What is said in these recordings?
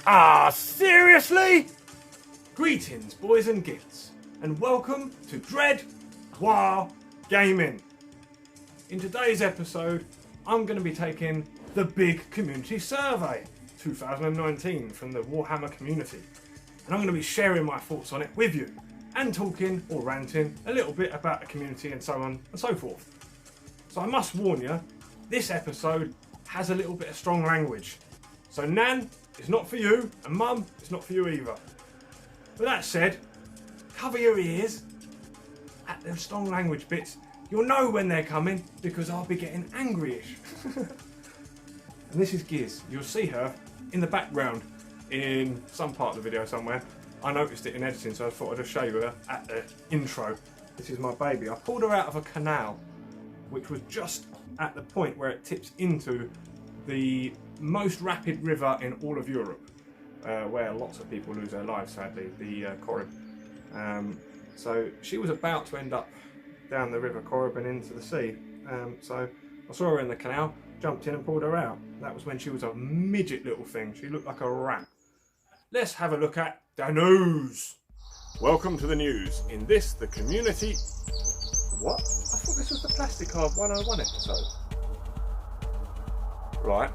Ah, seriously? Greetings, boys and gits, and welcome to Dread Waaagh Gaming. In today's episode, I'm going to be taking the Big Community Survey 2019 from the Warhammer community, and I'm going to be sharing my thoughts on it with you, and talking or ranting a little bit about the community and so on and so forth. So I must warn you, this episode has a little bit of strong language. So Nan, it's not for you, and Mum, it's not for you either. With that said, cover your ears at the strong language bits. You'll know when they're coming because I'll be getting angry-ish. And this is Giz. You'll see her in the background in some part of the video somewhere. I noticed it in editing, so I thought I'd just show you her at the intro. This is my baby. I pulled her out of a canal, which was just at the point where it tips into the most rapid river in all of Europe, where lots of people lose their lives, sadly, the Corrib. So she was about to end up down the River Corrib and into the sea. So I saw her in the canal, jumped in and pulled her out. That was when she was a midget little thing. She looked like a rat. Let's have a look at Danos. Welcome to the news. In this, the community... What? I thought this was the Plastic Card 101 episode. Right.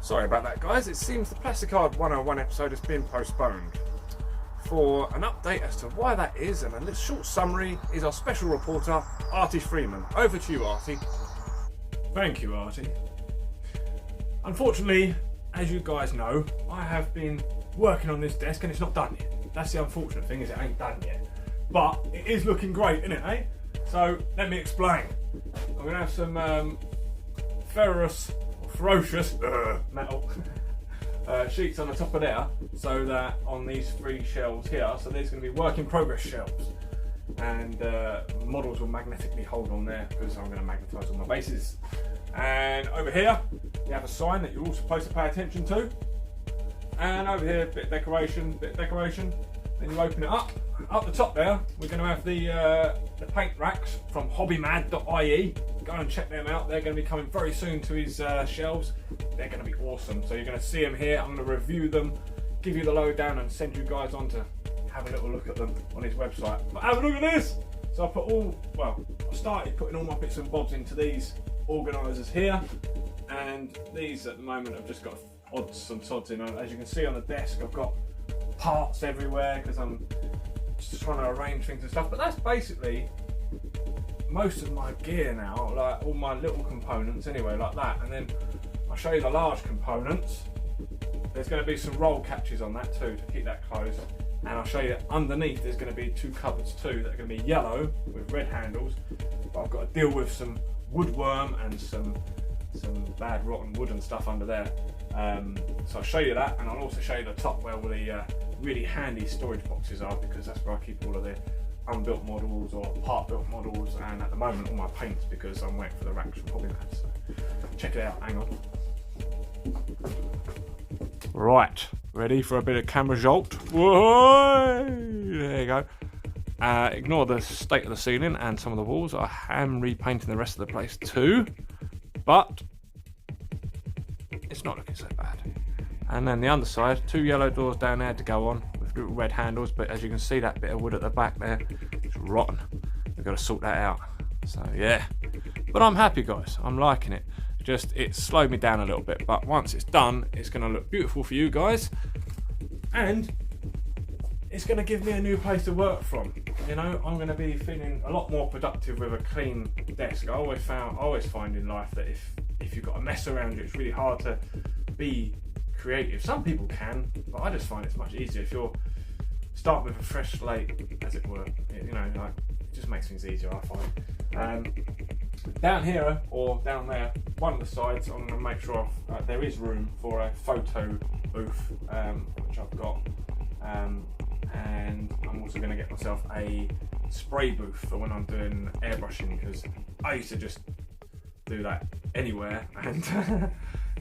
Sorry about that, guys. It seems the Plastic Card 101 episode has been postponed. For an update as to why that is and a short summary is our special reporter, Artie Freeman. Over to you, Artie. Thank you, Artie. Unfortunately, as you guys know, I have been working on this desk and it's not done yet. That's the unfortunate thing, is it ain't done yet. But it is looking great, isn't it, eh? So, let me explain. I'm going to have some ferocious metal sheets on the top of there, so that on these three shelves here, so there's going to be work in progress shelves, and models will magnetically hold on there because I'm going to magnetise all my bases. And over here you have a sign that you're all supposed to pay attention to, and over here bit of decoration. Then you open it up the top there we're going to have the paint racks from hobbymad.ie. Go and check them out. They're going to be coming very soon to his shelves. They're going to be awesome. So you're going to see them here. I'm going to review them, give you the lowdown, and send you guys on to have a little look at them on his website. But have a look at this. So I started putting all my bits and bobs into these organisers here, and these at the moment have just got odds and sods in. As you can see on the desk, I've got parts everywhere because I'm just trying to arrange things and stuff. But that's basically most of my gear now, like all my little components anyway, like that. And then I'll show you the large components. There's going to be some roll catches on that too to keep that closed, and I'll show you that underneath there's going to be two cupboards too that are going to be yellow with red handles, but I've got to deal with some woodworm and some bad rotten wood and stuff under there. So I'll show you that, and I'll also show you the top where all the really handy storage boxes are, because that's where I keep all of the unbuilt models or part-built models, and at the moment all my paints, because I'm waiting for the racks from Hobbymad. So check it out, hang on. Right, ready for a bit of camera jolt? Whoa! There you go. Ignore the state of the ceiling and some of the walls. I am repainting the rest of the place too, but it's not looking so bad. And then the underside, two yellow doors down there to go on with little red handles, but as you can see, that bit of wood at the back there, it's rotten. We've got to sort that out. So yeah, but I'm happy, guys. I'm liking it. Just it slowed me down a little bit, but once it's done, it's going to look beautiful for you guys, and it's going to give me a new place to work from. You know, I'm going to be feeling a lot more productive with a clean desk. I always find in life that if you've got a mess around you, it's really hard to be creative. Some people can, but I just find it's much easier if you're start with a fresh slate, as it were. You know, like it just makes things easier, I find. Down here or down there, one of the sides, I'm going to make sure there is room for a photo booth, which I've got, and I'm also going to get myself a spray booth for when I'm doing airbrushing, because I used to just do that anywhere, and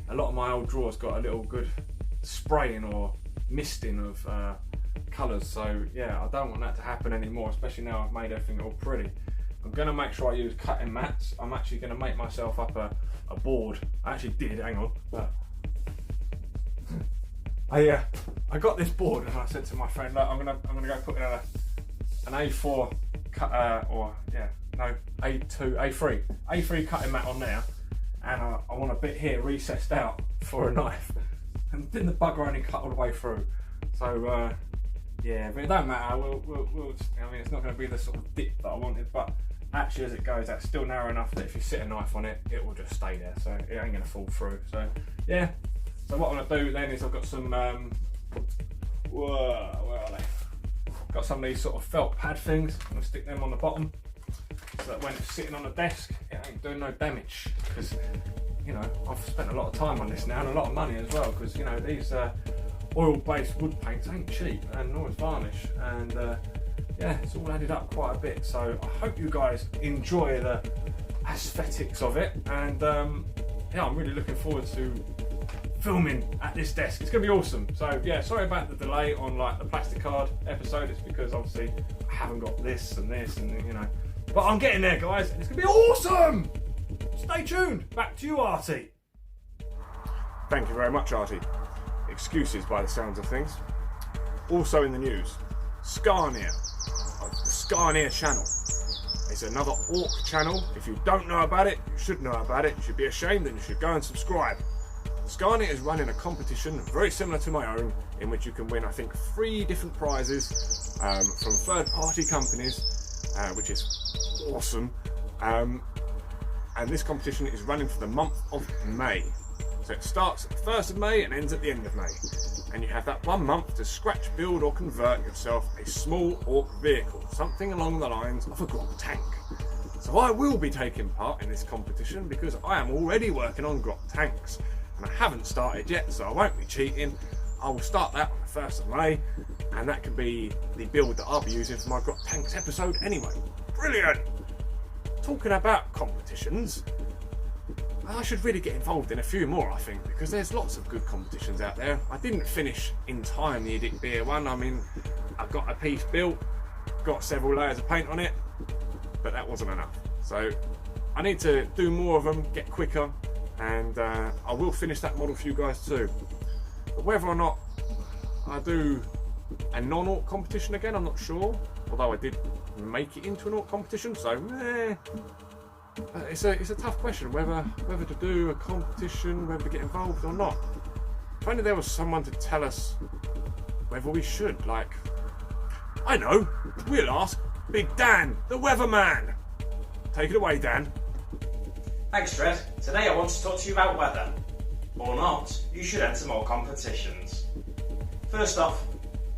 a lot of my old drawers got a little good spraying or misting of colours, so yeah, I don't want that to happen anymore, especially now I've made everything all pretty. I'm going to make sure I use cutting mats. I'm actually going to make myself up a board. I actually did, hang on, but I got this board and I said to my friend, look, I'm gonna go put in an A4 A3 cutting mat on there, and I want a bit here recessed out for a knife, and didn't the bugger only cut all the way through? So yeah, but it don't matter. We'll I mean, it's not going to be the sort of dip that I wanted, but actually as it goes, that's still narrow enough that if you sit a knife on it, it will just stay there, so it ain't going to fall through. So yeah. So what I'm going to do then is I've got some, where are they? Got some of these sort of felt pad things. I'm going to stick them on the bottom so that when it's sitting on the desk, it ain't doing no damage. Because, you know, I've spent a lot of time on this now and a lot of money as well. Because, you know, these oil-based wood paints ain't cheap and nor is varnish. And yeah, it's all added up quite a bit. So I hope you guys enjoy the aesthetics of it. And yeah, I'm really looking forward to filming at this desk. It's gonna be awesome. So yeah, sorry about the delay on like the plastic card episode. It's because obviously I haven't got this and you know, but I'm getting there, guys, and it's gonna be awesome. Stay tuned. Back to you, Artie. Thank you very much, Artie. Excuses by the sounds of things. Also in the news, Skarnir, the Skarnir channel. It's another Orc channel. If you don't know about it, you should know about it. You should be ashamed and you should go and subscribe. Skarnir is running a competition very similar to my own, in which you can win, I think, 3 different prizes from third-party companies, which is awesome. And this competition is running for the month of May. So it starts at the 1st of May and ends at the end of May. And you have that 1 month to scratch, build or convert yourself a small Orc vehicle, something along the lines of a Grot tank. So I will be taking part in this competition because I am already working on Grot tanks. And I haven't started yet, so I won't be cheating. I will start that on the 1st of May, and that can be the build that I'll be using for my Grot Tanks episode anyway. Brilliant! Talking about competitions, I should really get involved in a few more, I think, because there's lots of good competitions out there. I didn't finish in time the Edict Beer one. I mean, I've got a piece built, got several layers of paint on it, but that wasn't enough. So I need to do more of them, get quicker, and I will finish that model for you guys too. But whether or not I do a non-Orc competition again, I'm not sure. Although I did make it into an Orc competition, so it's a tough question whether to do a competition, whether to get involved or not. If only there was someone to tell us whether we should. Like, I know, we'll ask Big Dan, the weatherman. Take it away, Dan. Thanks, Dred. Today I want to talk to you about weather. Or not, you should enter more competitions. First off,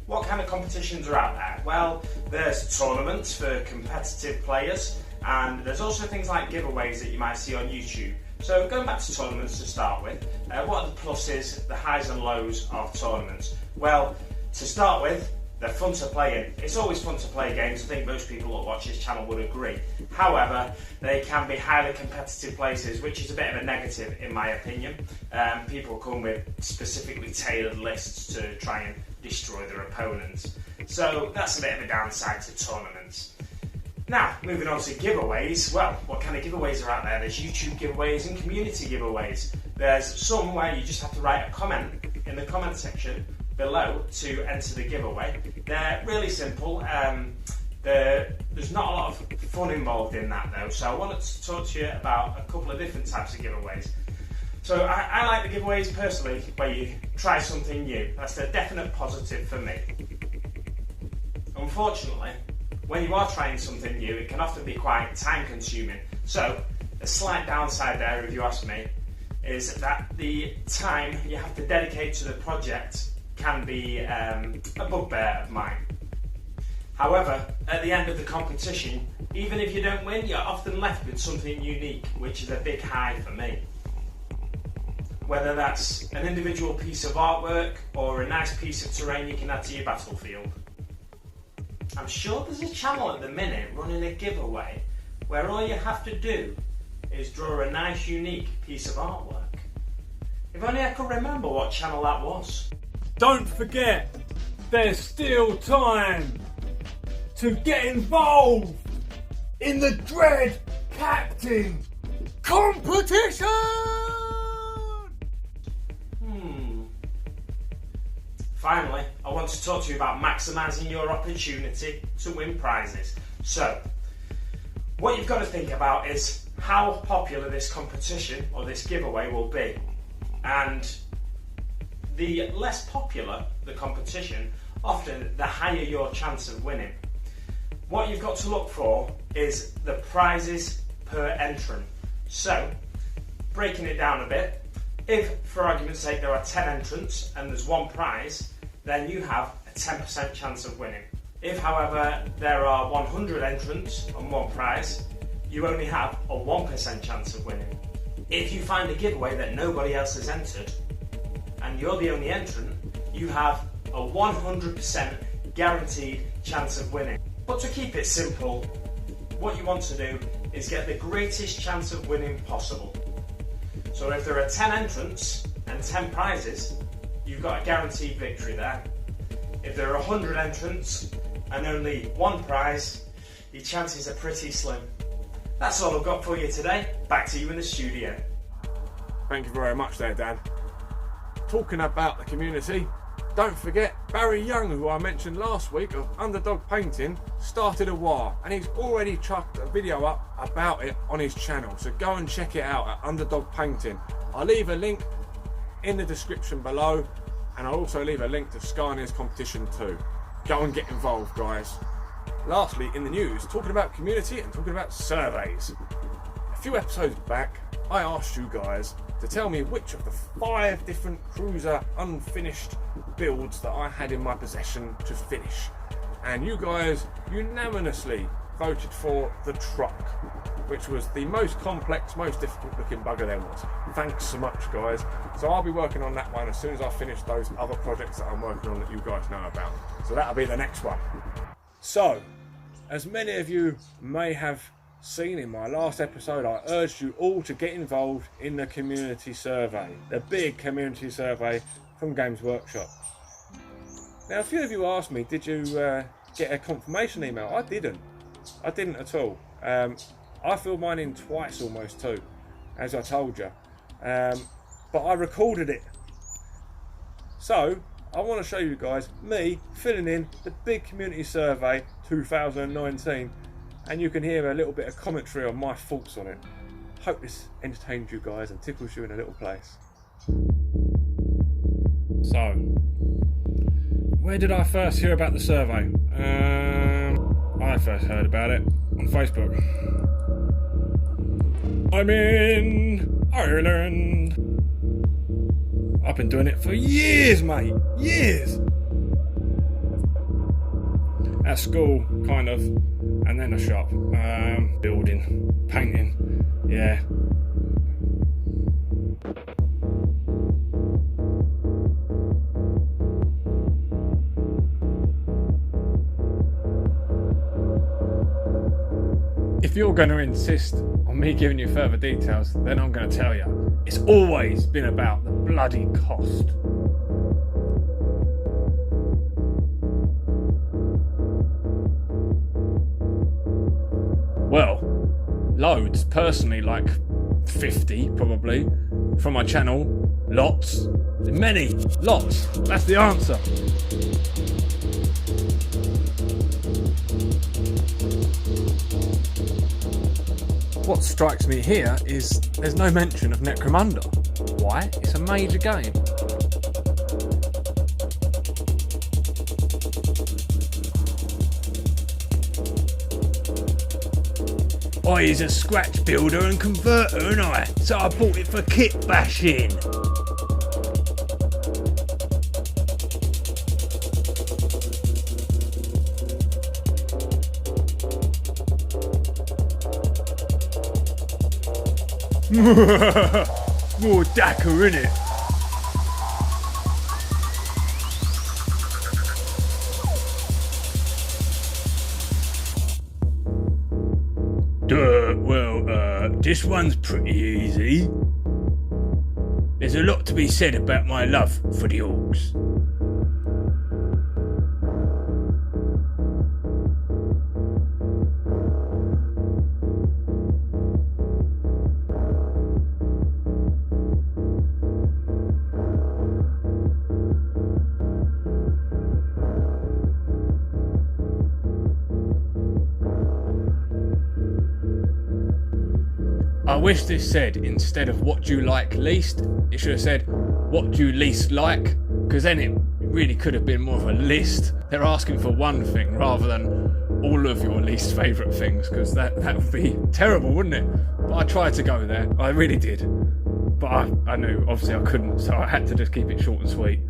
what kind of competitions are out there? Well, there's tournaments for competitive players, and there's also things like giveaways that you might see on YouTube. So going back to tournaments to start with, what are the pluses, the highs and lows of tournaments? Well, to start with, they're fun to play in. It's always fun to play games. I think most people that watch this channel would agree. However, they can be highly competitive places, which is a bit of a negative in my opinion. People come with specifically tailored lists to try and destroy their opponents. So that's a bit of a downside to tournaments. Now, moving on to giveaways. Well, what kind of giveaways are out there? There's YouTube giveaways and community giveaways. There's some where you just have to write a comment in the comment section below to enter the giveaway. They're really simple. There's not a lot of fun involved in that though, so I wanted to talk to you about a couple of different types of giveaways. So I like the giveaways personally where you try something new. That's a definite positive for me. Unfortunately, when you are trying something new, it can often be quite time consuming. So a slight downside there, if you ask me, is that the time you have to dedicate to the project can be a bugbear of mine. However, at the end of the competition, even if you don't win, you're often left with something unique, which is a big high for me. Whether that's an individual piece of artwork or a nice piece of terrain you can add to your battlefield. I'm sure there's a channel at the minute running a giveaway where all you have to do is draw a nice unique piece of artwork. If only I could remember what channel that was. Don't forget, there's still time to get involved in the Dread Captain competition! Finally, I want to talk to you about maximising your opportunity to win prizes. So, what you've got to think about is how popular this competition or this giveaway will be. And the less popular the competition, often the higher your chance of winning. What you've got to look for is the prizes per entrant. So, breaking it down a bit, if for argument's sake there are 10 entrants and there's one prize, then you have a 10% chance of winning. If however there are 100 entrants and one prize, you only have a 1% chance of winning. If you find a giveaway that nobody else has entered and you're the only entrant, you have a 100% guaranteed chance of winning. But to keep it simple, what you want to do is get the greatest chance of winning possible. So if there are 10 entrants and 10 prizes, you've got a guaranteed victory there. If there are 100 entrants and only one prize, your chances are pretty slim. That's all I've got for you today. Back to you in the studio. Thank you very much there, Dan. Talking about the community, don't forget Barrie Young, who I mentioned last week of Underdog Painting, started a WARHAMMER and he's already chucked a video up about it on his channel. So go and check it out at Underdog Painting. I'll leave a link in the description below and I'll also leave a link to Skarnir's competition too. Go and get involved, guys. Lastly, in the news, talking about community and talking about surveys. A few episodes back, I asked you guys to tell me which of the 5 different cruiser unfinished builds that I had in my possession to finish. And you guys unanimously voted for the truck, which was the most complex, most difficult looking bugger there was. Thanks so much, guys. So I'll be working on that one as soon as I finish those other projects that I'm working on that you guys know about. So that'll be the next one. So, as many of you may have seen in my last episode, I urged you all to get involved in the community survey, the big community survey from Games Workshop. Now, a few of you asked me, did you get a confirmation email? I didn't at all. I filled mine in twice almost too, as I told you, but I recorded it. So I want to show you guys me filling in the big community survey 2019, and you can hear a little bit of commentary on my thoughts on it. Hope this entertains you guys and tickles you in a little place. So, where did I first hear about the survey? I first heard about it on Facebook. I'm in Ireland. I've been doing it for years, mate. Years. At school, kind of, and then a shop. Building, painting, yeah. If you're going to insist on me giving you further details, then I'm going to tell you. It's always been about the bloody cost. Well, loads. Personally, like 50 probably. From my channel, lots. Many, lots. That's the answer. What strikes me here is there's no mention of Necromunda. Why? It's a major game. I is a scratch builder and converter, and so I bought it for kit bashing. More Dakar, innit? This one's pretty easy. There's a lot to be said about my love for the Orcs. I wish this said, instead of what do you like least, it should have said what do you least like, because then it really could have been more of a list. They're asking for one thing rather than all of your least favourite things, because that would be terrible, wouldn't it? But I tried to go there, I really did. But I knew obviously I couldn't, so I had to just keep it short and sweet.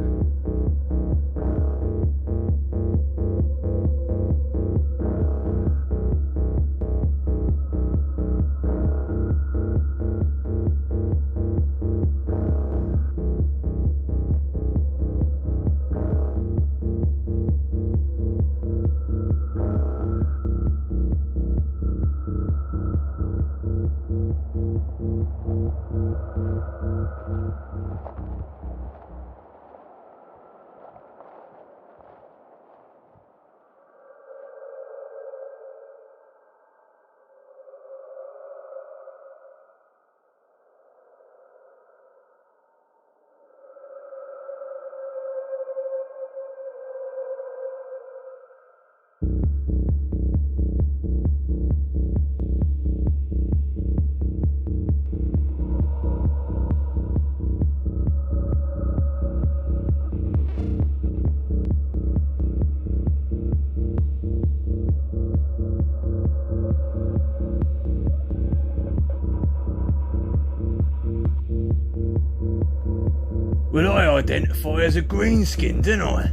Well, I identify as a greenskin, don't I?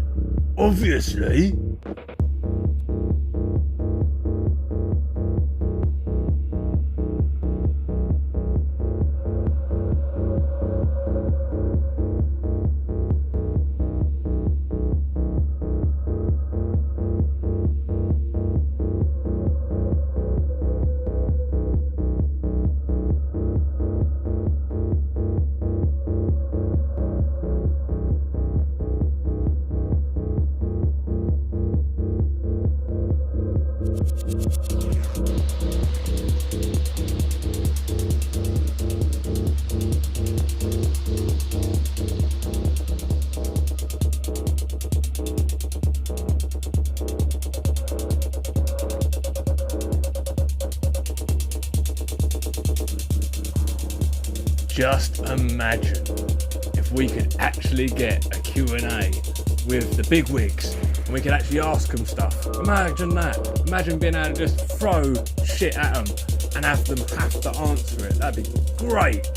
Obviously. Just imagine if we could actually get a Q&A with the big wigs and we could actually ask them stuff. Imagine that. Imagine being able to just throw shit at them and have them have to answer it. That'd be great.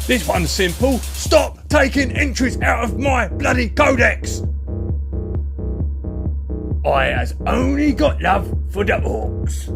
This one's simple. Stop taking entries out of my bloody Codex! I has only got love for the Orcs.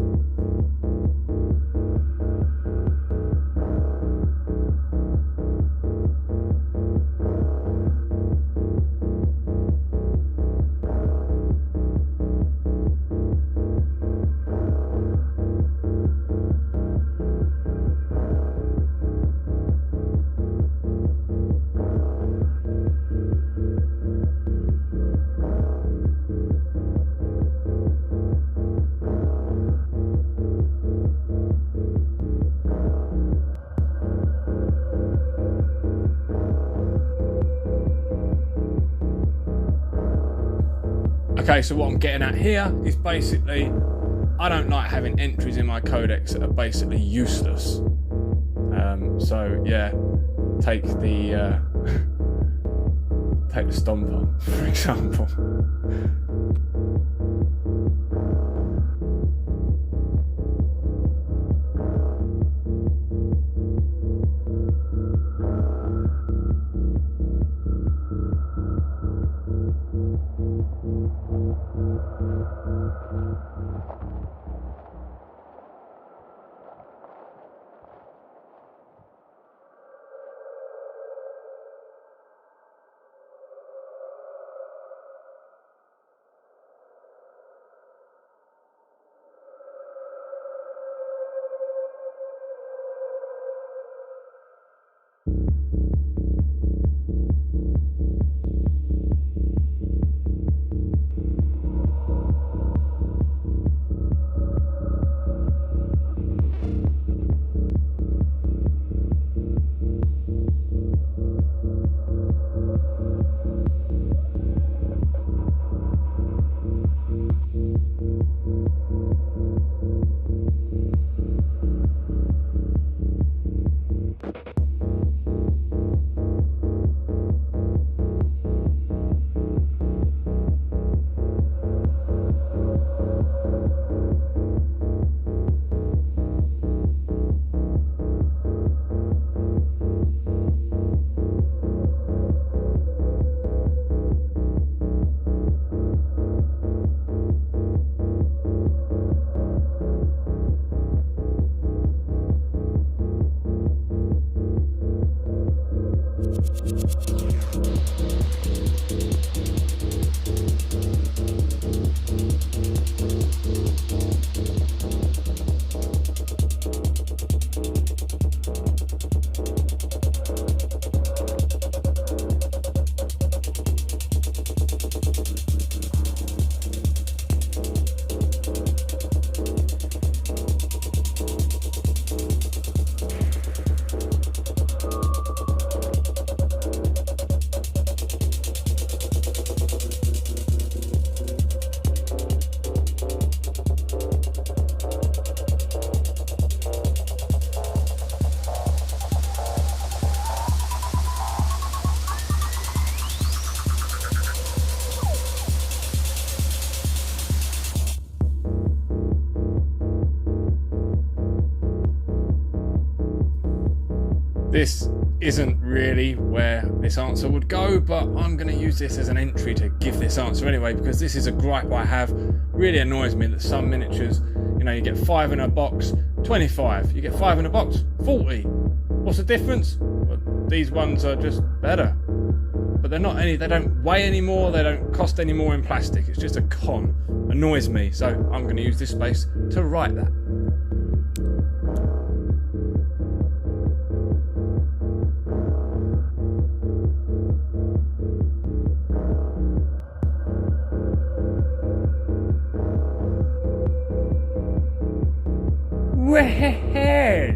Okay, so what I'm getting at here is basically, I don't like having entries in my codex that are basically useless. So yeah, take the take the stomper, for example. This isn't really where this answer would go, but I'm going to use this as an entry to give this answer anyway, because this is a gripe I have. Really annoys me that some miniatures, you know, you get 5 in a box, 25. You get 5 in a box, 40. What's the difference? Well, these ones are just better. But they're not any, they don't weigh any more, they don't cost any more in plastic. It's just a con. Annoys me, so I'm going to use this space to write that. Well,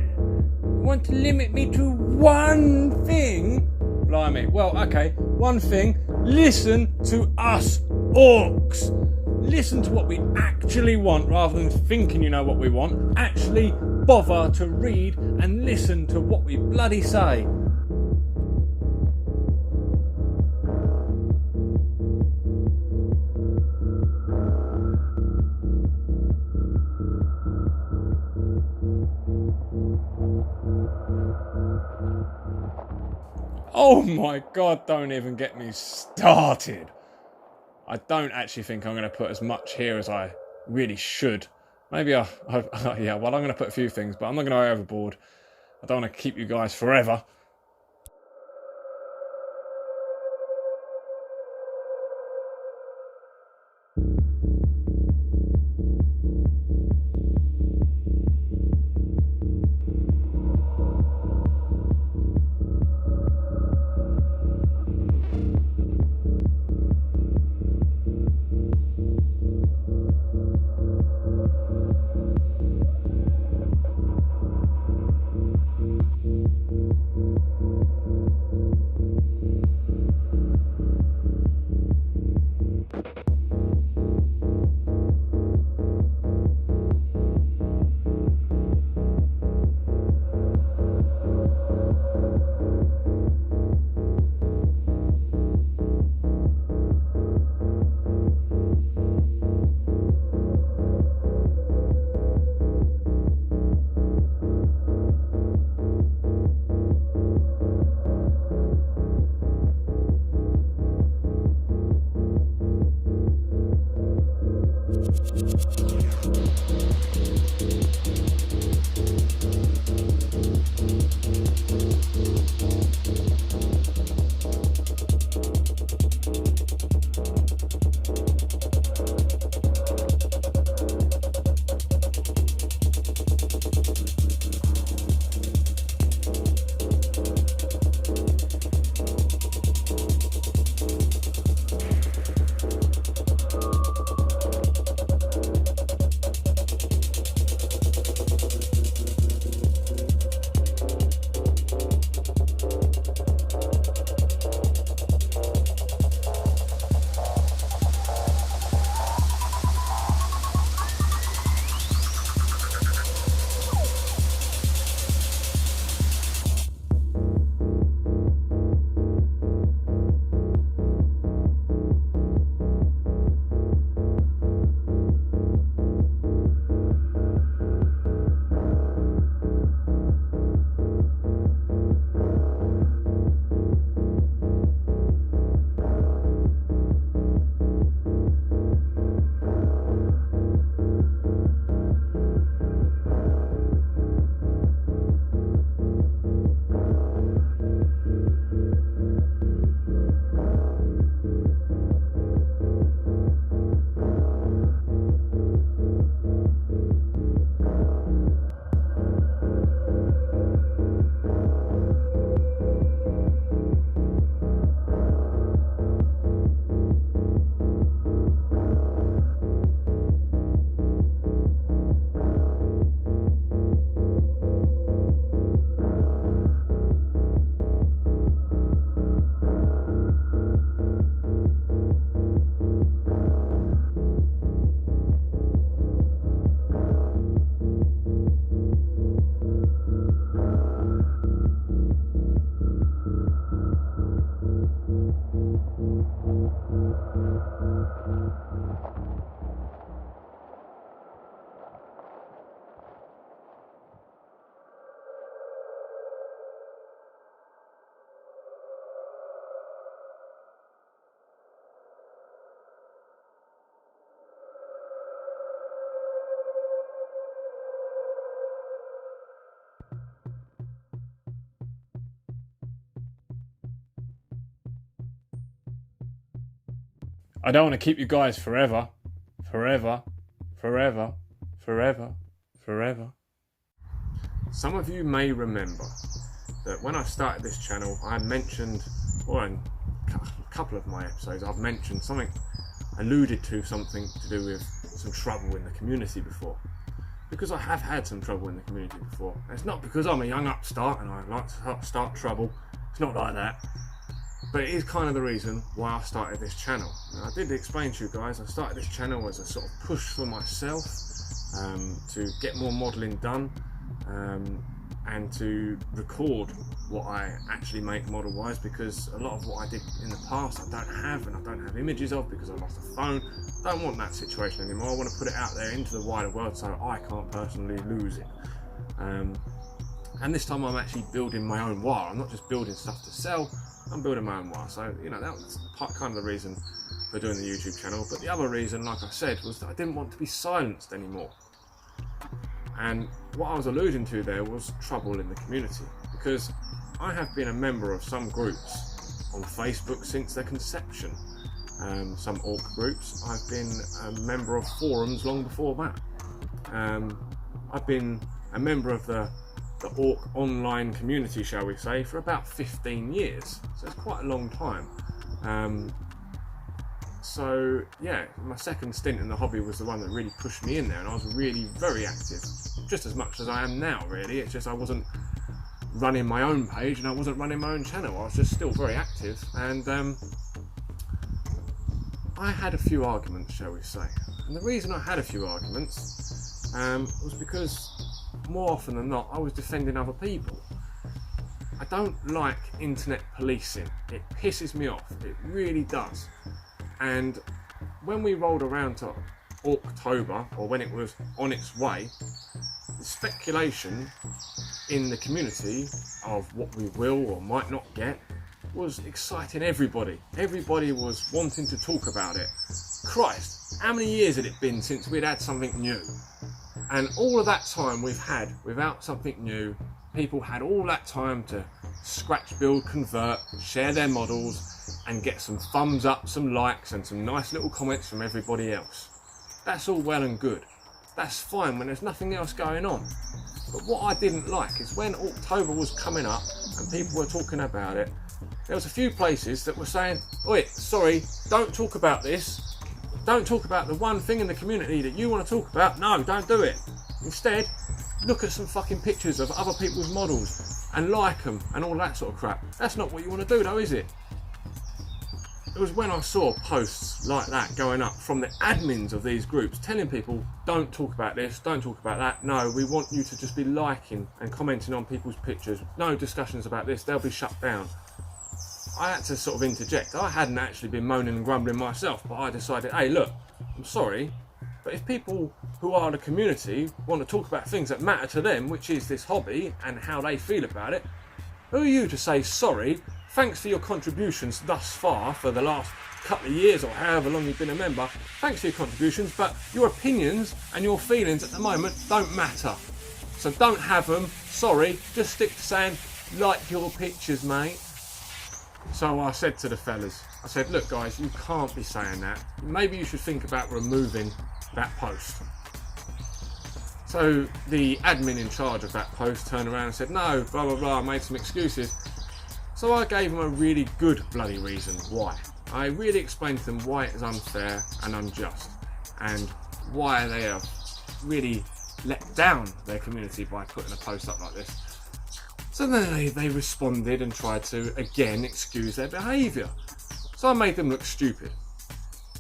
want to limit me to one thing? Blimey. Well, okay, one thing. Listen to us, orcs. Listen to what we actually want rather than thinking you know what we want. Actually bother to read and listen to what we bloody say. Oh my god, don't even get me started. I don't actually think I'm going to put as much here as I really should. Maybe yeah, well, I'm going to put a few things, but I'm not going to go overboard. I don't want to keep you guys forever. I don't want to keep you guys forever. Some of you may remember that when I started this channel, I mentioned, or in a couple of my episodes, I've mentioned something, alluded to something to do with some trouble in the community before. Because I have had some trouble in the community before. And it's not because I'm a young upstart and I like to start trouble. It's not like that. But it is kind of the reason why I started this channel. Now, I did explain to you guys, I started this channel as a sort of push for myself to get more modelling done and to record what I actually make model-wise, because a lot of what I did in the past I don't have, and I don't have images of because I lost a phone. I don't want that situation anymore. I want to put it out there into the wider world so I can't personally lose it. And this time I'm actually building my own Waaagh. I'm not just building stuff to sell, I'm building my own Waaagh. So, you know, that was kind of the reason for doing the YouTube channel. But the other reason, like I said, was that I didn't want to be silenced anymore. And what I was alluding to there was trouble in the community, because I have been a member of some groups on Facebook since their conception. Some Orc groups. I've been a member of forums long before that. I've been a member of the Orc online community, shall we say, for about 15 years. So it's quite a long time. So yeah, my second stint in the hobby was the one that really pushed me in there, and I was really very active, just as much as I am now really. It's just I wasn't running my own page and I wasn't running my own channel. I was just still very active, and I had a few arguments, shall we say. And the reason I had a few arguments was because more often than not I was defending other people. I don't like internet policing. It pisses me off, it really does. And when we rolled around to October, or when it was on its way, the speculation in the community of what we will or might not get was exciting everybody. Everybody was wanting to talk about it. Christ, how many years had it been since we'd had something new? And all of that time we've had without something new, people had all that time to scratch, build, convert, share their models, and get some thumbs up, some likes, and some nice little comments from everybody else. That's all well and good. That's fine when there's nothing else going on. But what I didn't like is when October was coming up and people were talking about it, there was a few places that were saying, "Oi, sorry, don't talk about this. Don't talk about the one thing in the community that you want to talk about. No, don't do it. Instead, look at some fucking pictures of other people's models and like them and all that sort of crap." That's not what you want to do though, is it? It was when I saw posts like that going up from the admins of these groups telling people, don't talk about this, don't talk about that. No, we want you to just be liking and commenting on people's pictures. No discussions about this, they'll be shut down. I had to sort of interject. I hadn't actually been moaning and grumbling myself, but I decided, hey look, I'm sorry, but if people who are the community want to talk about things that matter to them, which is this hobby and how they feel about it, who are you to say sorry? Thanks for your contributions thus far for the last couple of years or however long you've been a member. Thanks for your contributions, but your opinions and your feelings at the moment don't matter. So don't have them. Sorry, just stick to saying, like your pictures, mate. So I said to the fellas, I said, look guys, you can't be saying that. Maybe you should think about removing that post. So the admin in charge of that post turned around and said, no, blah, blah, blah, made some excuses. So I gave them a really good bloody reason why. I really explained to them why it is unfair and unjust, and why they have really let down their community by putting a post up like this. So then they responded and tried to again excuse their behaviour. So I made them look stupid.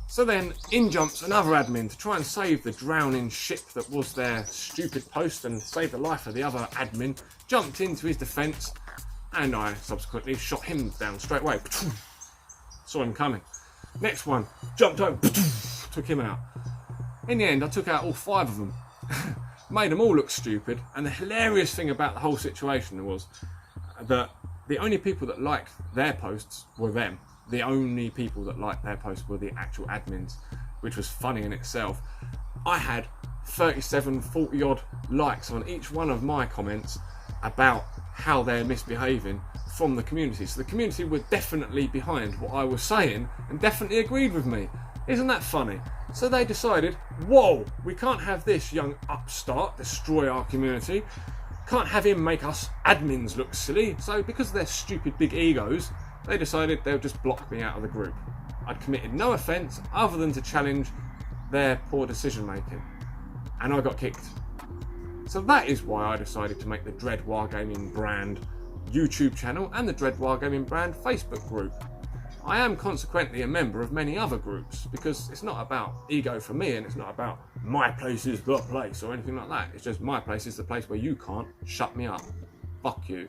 So then in jumps another admin to try and save the drowning ship that was their stupid post and save the life of the other admin, jumped into his defence, and I subsequently shot him down straight away. Saw him coming. Next one, jumped over, took him out. In the end, I took out all 5 of them. Made them all look stupid, and the hilarious thing about the whole situation was that the only people that liked their posts were them. The only people that liked their posts were the actual admins, which was funny in itself. I had 37, 40 odd likes on each one of my comments about how they're misbehaving from the community. So the community were definitely behind what I was saying and definitely agreed with me. Isn't that funny? So they decided, whoa, we can't have this young upstart destroy our community. Can't have him make us admins look silly. So because of their stupid big egos, they decided they'll just block me out of the group. I'd committed no offence other than to challenge their poor decision making. And I got kicked. So that is why I decided to make the Dread Wargaming brand YouTube channel and the Dread Wargaming brand Facebook group. I am consequently a member of many other groups because it's not about ego for me and it's not about my place is the place or anything like that. It's just my place is the place where you can't shut me up. Fuck you.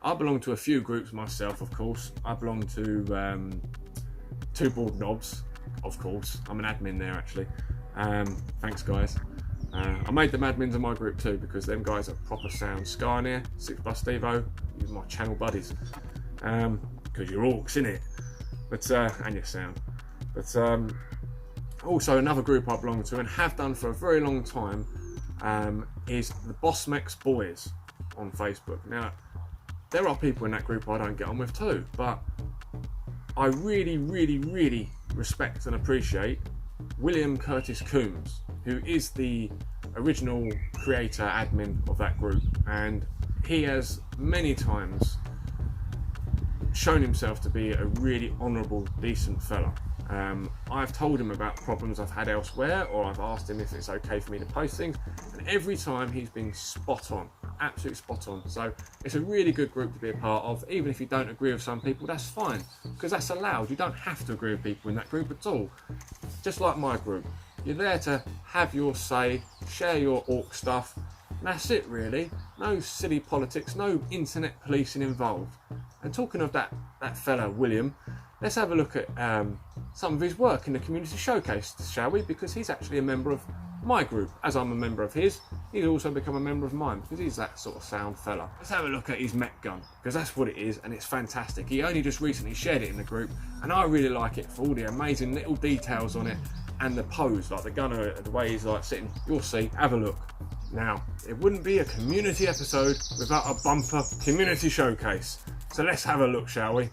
I belong to a few groups myself, of course. I belong to Two Bald Knobs, of course. I'm an admin there actually. Thanks guys. I made them admins of my group too because them guys are proper sound. Skarnir, 6+Stevo, you're my channel buddies. Because you're orcs, innit? But and you're sound. But also another group I belong to and have done for a very long time is the Boss Mek's Boys on Facebook. Now, there are people in that group I don't get on with too, but I really, really, really respect and appreciate William Curtis Coombs, who is the original creator admin of that group, and he has many times shown himself to be a really honourable, decent fella. I've told him about problems I've had elsewhere, or I've asked him if it's okay for me to post things, and every time he's been spot on, absolutely spot on. So it's a really good group to be a part of. Even if you don't agree with some people, that's fine, because that's allowed. You don't have to agree with people in that group at all. Just like my group, you're there to have your say, share your orc stuff, and that's it really. No silly politics, no internet policing involved. And talking of that fella William, let's have a look at some of his work in the community showcase, shall we? Because he's actually a member of my group. As I'm a member of his, he's also become a member of mine because he's that sort of sound fella. Let's have a look at his mech gun, because that's what it is and it's fantastic. He only just recently shared it in the group and I really like it for all the amazing little details on it and the pose, like the gunner, the way he's like sitting. You'll see, have a look. Now, it wouldn't be a community episode without a bumper community showcase. So let's have a look, shall we?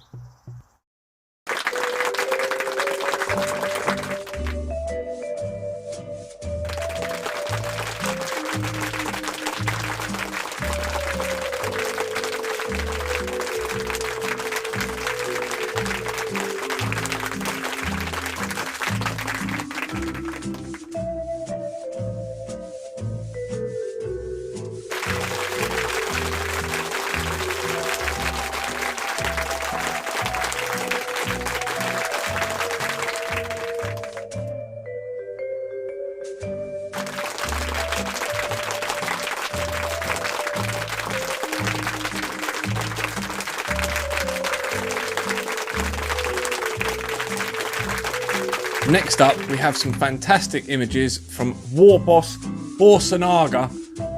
Next up, we have some fantastic images from War Boss Onaga,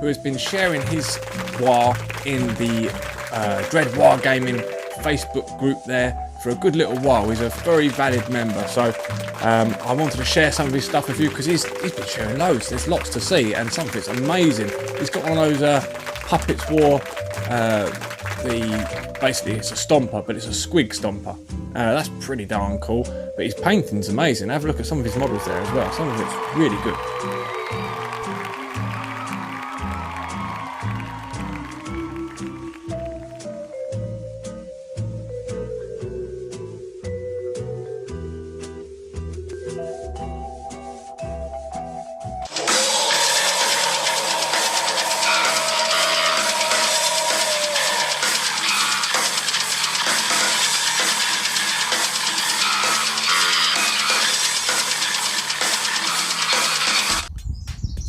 who has been sharing his Waaagh in the Dread Wargaming Facebook group there for a good little while. He's a very valid member, so I wanted to share some of his stuff with you because he's been sharing loads. There's lots to see, and some of it's amazing. He's got one of those Puppets War. Basically it's a stomper, but it's a squig stomper. That's pretty darn cool. But his painting's amazing. Have a look at some of his models there as well. Some of it's really good.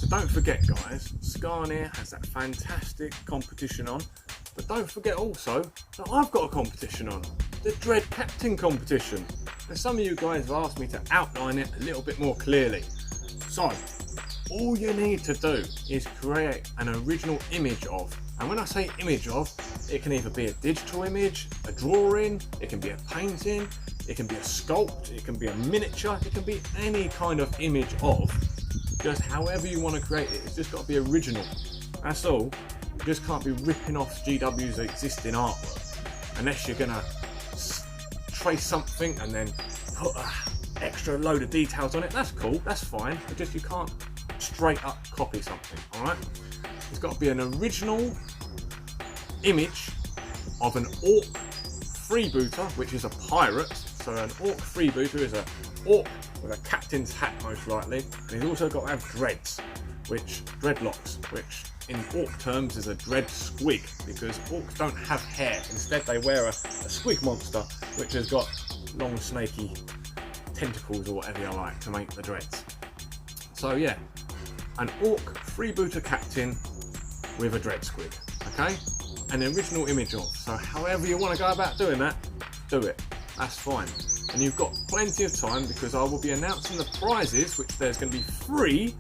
Don't forget guys, Skarnir has that fantastic competition on, but don't forget also that I've got a competition on, the Dread Captain competition. And some of you guys have asked me to outline it a little bit more clearly. So, all you need to do is create an original image of, and when I say image of, it can either be a digital image, a drawing, it can be a painting, it can be a sculpt, it can be a miniature, it can be any kind of image of. Just however you want to create it, it's just got to be original. That's all. You just can't be ripping off GW's existing artwork unless you're gonna trace something and then put extra load of details on it, that's cool, that's fine, but just you can't straight up copy something, alright? It's got to be an original image of an orc freebooter, which is a pirate. So an orc freebooter is an orc with a captain's hat most likely, and he's also got to have dreadlocks, which in orc terms is a dread squig, because orcs don't have hair, instead they wear a squig monster which has got long snaky tentacles or whatever you like to make the dreads. So yeah, an orc freebooter captain with a dread squig, okay? An original image of. So however you want to go about doing that, do it. That's fine. And you've got plenty of time, because I will be announcing the prizes, which there's going to be three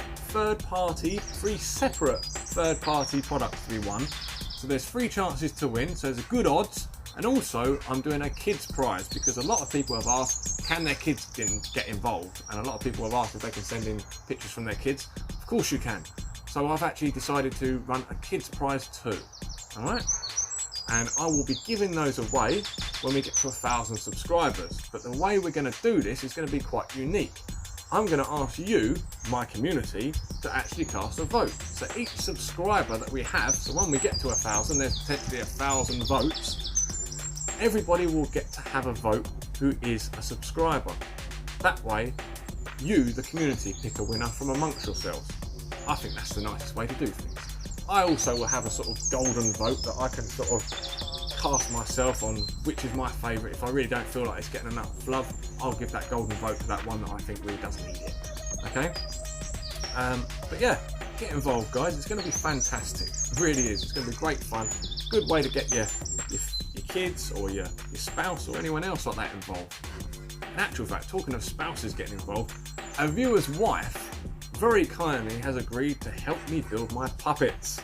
separate third-party products to be won. So there's 3 chances to win, so there's a good odds. And also, I'm doing a kids prize, because a lot of people have asked, can their kids get involved? And a lot of people have asked if they can send in pictures from their kids. Of course you can. So I've actually decided to run a kids prize too. Alright? And I will be giving those away when we get to 1,000 subscribers. But the way we're going to do this is going to be quite unique. I'm going to ask you, my community, to actually cast a vote. So each subscriber that we have, so when we get to 1,000, there's potentially 1,000 votes. Everybody will get to have a vote who is a subscriber. That way, you, the community, pick a winner from amongst yourselves. I think that's the nicest way to do things. I also will have a sort of golden vote that I can sort of cast myself on which is my favourite. If I really don't feel like it's getting enough love, I'll give that golden vote to that one that I think really doesn't need it. Okay? But yeah, get involved, guys. It's going to be fantastic. It really is. It's going to be great fun. Good way to get your kids or your spouse or anyone else like that involved. In actual fact, talking of spouses getting involved, a viewer's wife very kindly has agreed to help me build my puppets.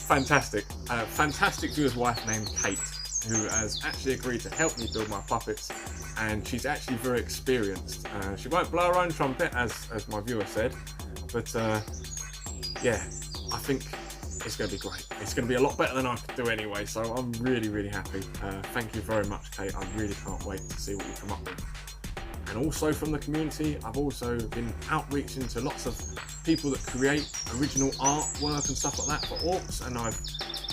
Fantastic. Fantastic viewer's wife named Kate, who has actually agreed to help me build my puppets, and she's actually very experienced. She won't blow her own trumpet, as my viewer said, but yeah, I think it's going to be great. It's going to be a lot better than I could do anyway, so I'm really, really happy. Thank you very much, Kate. I really can't wait to see what you come up with. And also from the community, I've also been outreaching to lots of people that create original artwork and stuff like that for Orcs, and I've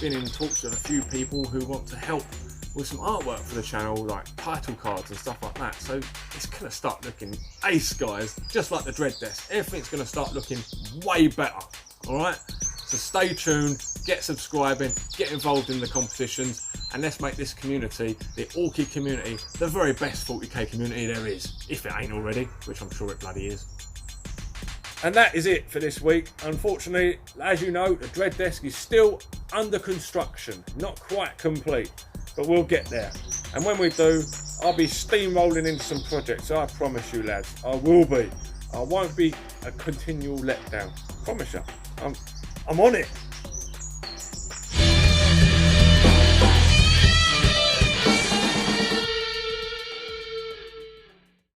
been in talks with a few people who want to help with some artwork for the channel, like title cards and stuff like that. So it's going to start looking ace, guys, just like the Dread Desk. Everything's going to start looking way better, alright? So stay tuned, get subscribing, get involved in the competitions, and let's make this community, the Orky community, the very best 40k community there is, if it ain't already, which I'm sure it bloody is. And that is it for this week. Unfortunately, as you know, the Dread Desk is still under construction, not quite complete, but we'll get there. And when we do, I'll be steamrolling into some projects, I promise you lads, I will be. I won't be a continual letdown, I promise you. I'm on it.